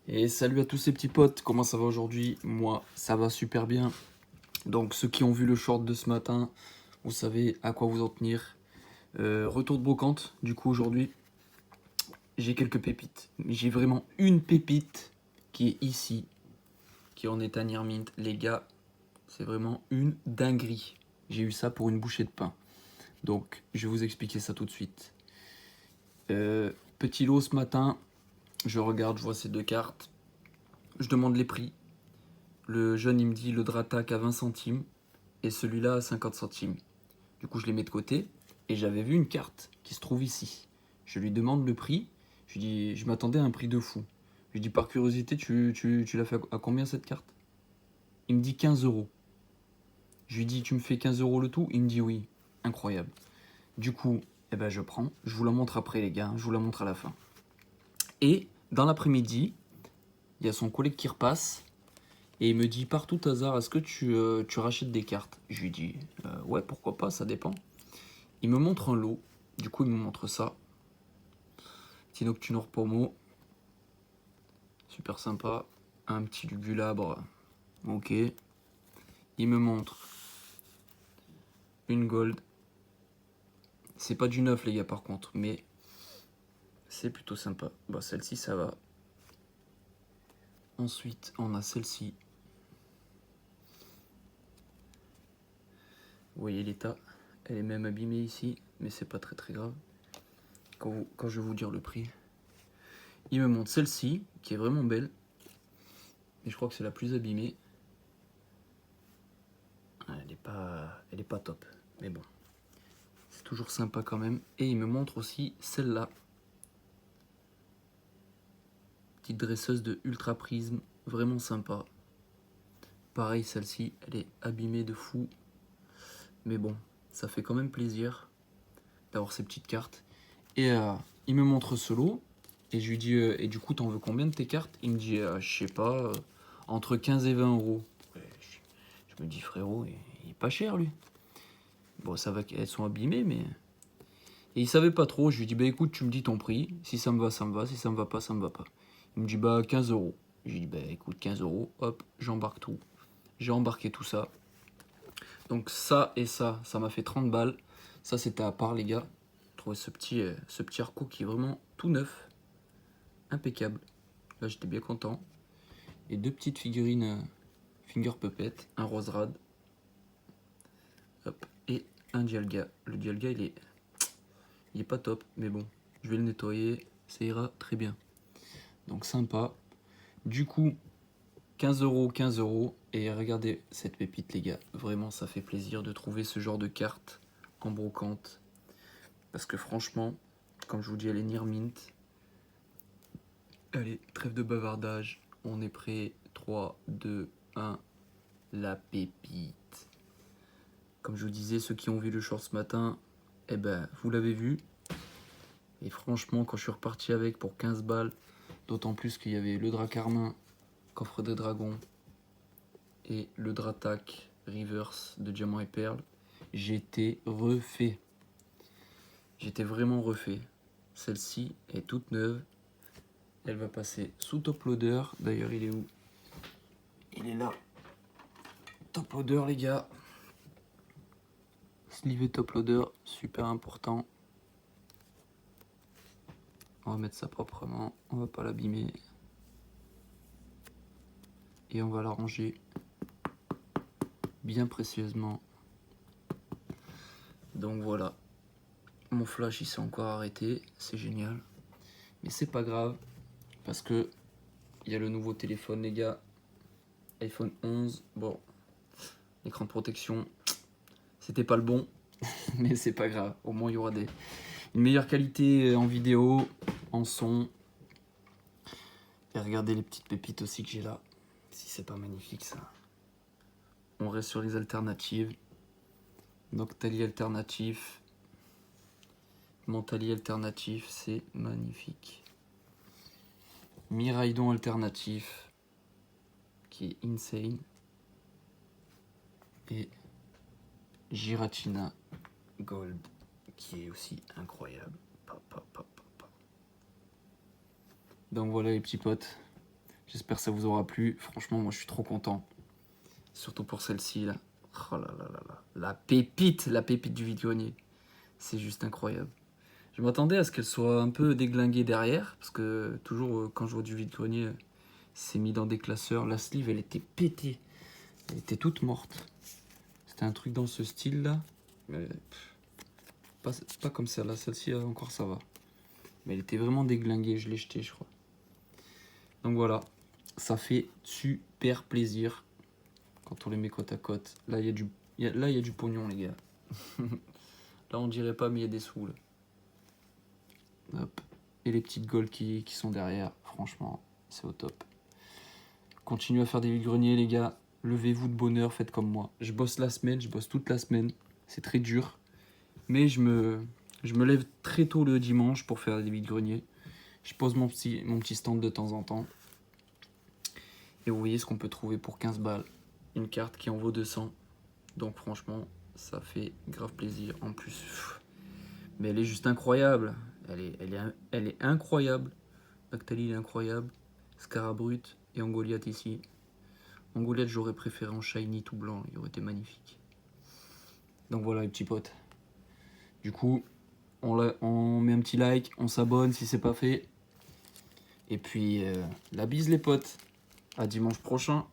Et salut à tous ces petits potes, comment ça va aujourd'hui? Moi, ça va super bien. Donc ceux qui ont vu le short de ce matin, vous savez à quoi vous en tenir. Retour de brocante, du coup aujourd'hui, j'ai quelques pépites. Mais j'ai vraiment une pépite qui est ici, qui en est un near mint. Les gars, c'est vraiment une dinguerie. J'ai eu ça pour une bouchée de pain. Donc je vais vous expliquer ça tout de suite. Petit lot ce matin, je regarde, je vois ces deux cartes. Je demande les prix. Le jeune, il me dit le Dratac à 20 centimes et celui-là à 50 centimes. Du coup, je les mets de côté et j'avais vu une carte qui se trouve ici. Je lui demande le prix. Je lui dis, je m'attendais à un prix de fou. Je lui dis, par curiosité, tu l'as fait à combien cette carte? Il me dit 15 euros. Je lui dis, tu me fais 15 euros le tout? Il me dit oui. Incroyable. Du coup, eh ben, je prends. Je vous la montre après, les gars. Je vous la montre à la fin. Et dans l'après-midi, il y a son collègue qui repasse. Et il me dit, par tout hasard, est-ce que tu rachètes des cartes? Je lui dis, ouais, pourquoi pas, ça dépend. Il me montre un lot, du coup il me montre ça. Petit Noctunor Pomo, super sympa. Un petit Lugulabre, ok. Il me montre une Gold. C'est pas du neuf les gars par contre, mais c'est plutôt sympa. Bon, celle-ci ça va. Ensuite on a celle-ci. Vous voyez l'état, elle est même abîmée ici, mais c'est pas très grave. Quand je vais vous dire le prix. Il me montre celle-ci, qui est vraiment belle. Et je crois que c'est la plus abîmée. Elle est pas top, mais bon. C'est toujours sympa quand même. Et il me montre aussi celle-là. Petite dresseuse de Ultra Prisme, vraiment sympa. Pareil, celle-ci, elle est abîmée de fou. Mais bon, ça fait quand même plaisir d'avoir ces petites cartes. Et il me montre ce lot. Et je lui dis, et du coup, t'en veux combien de tes cartes? Il me dit, je sais pas, entre 15 et 20 euros. Ouais, je me dis, frérot, il est pas cher lui. Bon, ça va qu'elles sont abîmées, mais. Et il savait pas trop. Je lui dis, bah écoute, tu me dis ton prix. Si ça me va, ça me va. Si ça me va pas, ça me va pas. Il me dit, bah 15 euros. Je lui dis, bah écoute, 15 euros, hop, j'embarque tout. J'ai embarqué tout ça. Donc ça et ça m'a fait 30 balles. Ça c'était à part les gars. J'ai trouvé ce petit arco qui est vraiment tout neuf. Impeccable. Là j'étais bien content. Et deux petites figurines Finger Puppet. Un Rose Rad. Hop. Et un Dialga. Le Dialga il est pas top. Mais bon, je vais le nettoyer. Ça ira très bien. Donc sympa. Du coup, 15 euros, 15 euros. Et regardez cette pépite, les gars. Vraiment, ça fait plaisir de trouver ce genre de carte en brocante. Parce que franchement, comme je vous dis, elle est near mint. Allez, trêve de bavardage. On est prêt. 3, 2, 1. La pépite. Comme je vous disais, ceux qui ont vu le short ce matin, eh ben, vous l'avez vu. Et franchement, quand je suis reparti avec pour 15 balles, d'autant plus qu'il y avait le Dracarmin, coffre des dragons, et le Dratac Reverse de Diamant et Perle, j'étais refait. J'étais vraiment refait. Celle-ci est toute neuve. Elle va passer sous top loader. D'ailleurs, il est où? Il est là. Top loader, les gars. Sleeve top loader, super important. On va mettre ça proprement. On va pas l'abîmer. Et on va la ranger bien précieusement. Donc voilà. Mon flash il s'est encore arrêté. C'est génial. Mais c'est pas grave. Parce que il y a le nouveau téléphone, les gars. iPhone 11. Bon. L'écran de protection. C'était pas le bon. Mais c'est pas grave. Au moins il y aura une meilleure qualité en vidéo, en son. Et regardez les petites pépites aussi que j'ai là. Si c'est pas magnifique ça. On reste sur les alternatives. Noctali alternatif. Mentali alternatif, c'est magnifique. Miraidon alternatif, qui est insane. Et Giratina Gold, qui est aussi incroyable. Donc voilà les petits potes, J'espère que ça vous aura plu. Franchement, moi je suis trop content. Surtout pour celle-ci là. Oh là là là là. La pépite du vide-grenier. C'est juste incroyable. Je m'attendais à ce qu'elle soit un peu déglinguée derrière. Parce que toujours quand je vois du vide-grenier, c'est mis dans des classeurs. La sleeve, elle était pétée. Elle était toute morte. C'était un truc dans ce style là. Mais pas comme celle-là. Celle-ci encore ça va. Mais elle était vraiment déglinguée. Je l'ai jetée, je crois. Donc voilà. Ça fait super plaisir quand on les met côte à côte. Là, il y a du pognon, les gars. Là, on dirait pas, mais il y a des sous. Là. Hop. Et les petites golds qui sont derrière. Franchement, c'est au top. Continuez à faire des vide-greniers, les gars. Levez-vous de bonheur, faites comme moi. Je bosse la semaine, je bosse toute la semaine. C'est très dur. Mais je me lève très tôt le dimanche pour faire des vide-greniers. Je pose mon petit stand de temps en temps. Et vous voyez ce qu'on peut trouver pour 15 balles. Une carte qui en vaut 200. Donc franchement, ça fait grave plaisir. En plus, mais elle est juste incroyable. Elle est incroyable. Noctali, il est incroyable. Scarabrut et Angoliath ici. Angoliath, j'aurais préféré en shiny tout blanc. Il aurait été magnifique. Donc voilà les petits potes. Du coup, on met un petit like, on s'abonne si c'est pas fait. Et puis, la bise les potes. À dimanche prochain.